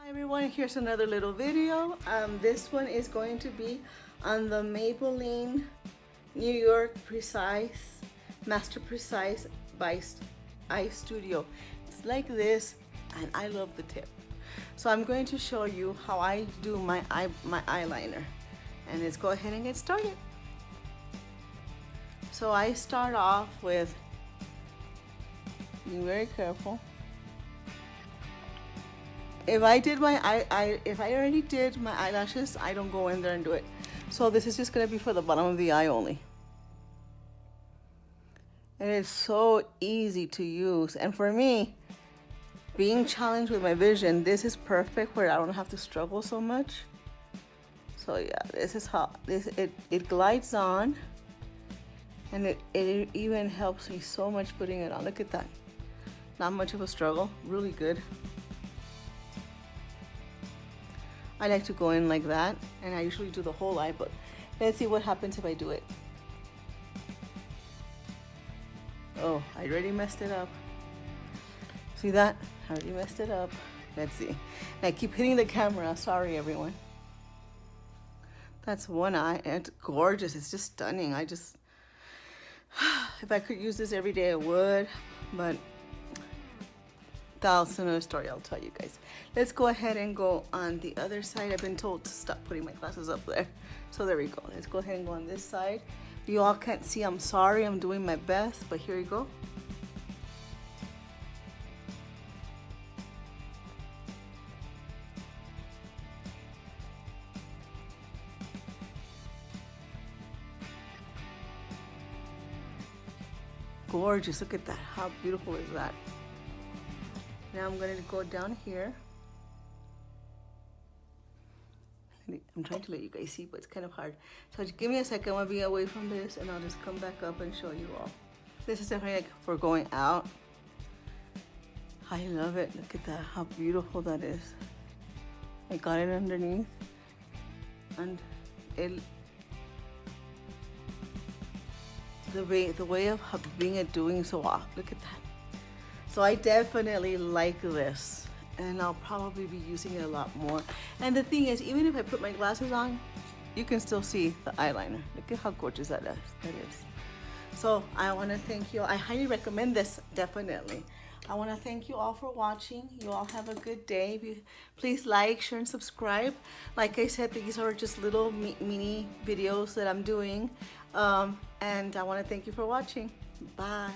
Hi everyone, here's another little video. This one is going to be on the Maybelline New York Precise Master Precise by Eyestudio. It's like this and I love the tip. So I'm going to show you how I do my eyeliner, and let's go ahead and get started. So I start off with being very careful. If I did my if I already did my eyelashes, I don't go in there and do it. So this is just gonna be for the bottom of the eye only. And it's so easy to use. And for me, being challenged with my vision, this is perfect where I don't have to struggle so much. So yeah, this is how it glides on, and it even helps me so much putting it on. Look at that. Not much of a struggle, really good. I like to go in like that, and I usually do the whole eye, but let's see what happens if I do it. Oh, I already messed it up. See that? I already messed it up. Let's see. And I keep hitting the camera. Sorry, everyone. That's one eye. It's gorgeous. It's just stunning. If I could use this every day, I would, but that's another story I'll tell you guys. Let's go ahead and go on the other side. I've been told to stop putting my glasses up there. So there we go. Let's go ahead and go on this side. You all can't see, I'm sorry. I'm doing my best, but here you go. Gorgeous. Look at that. How beautiful is that? Now I'm going to go down here. I'm trying to let you guys see, but it's kind of hard. So just give me a second. I'll be away from this, and I'll just come back up and show you all. This is definitely like for going out. I love it. Look at that. How beautiful that is. I got it underneath, and the way of being it doing so off. Look at that. So I definitely like this, and I'll probably be using it a lot more. And the thing is, even if I put my glasses on, you can still see the eyeliner. Look at how gorgeous that is. So I want to thank you. I highly recommend this, definitely. I want to thank you all for watching. You all have a good day. Please like, share, and subscribe. Like I said, these are just little mini videos that I'm doing. And I want to thank you for watching. Bye.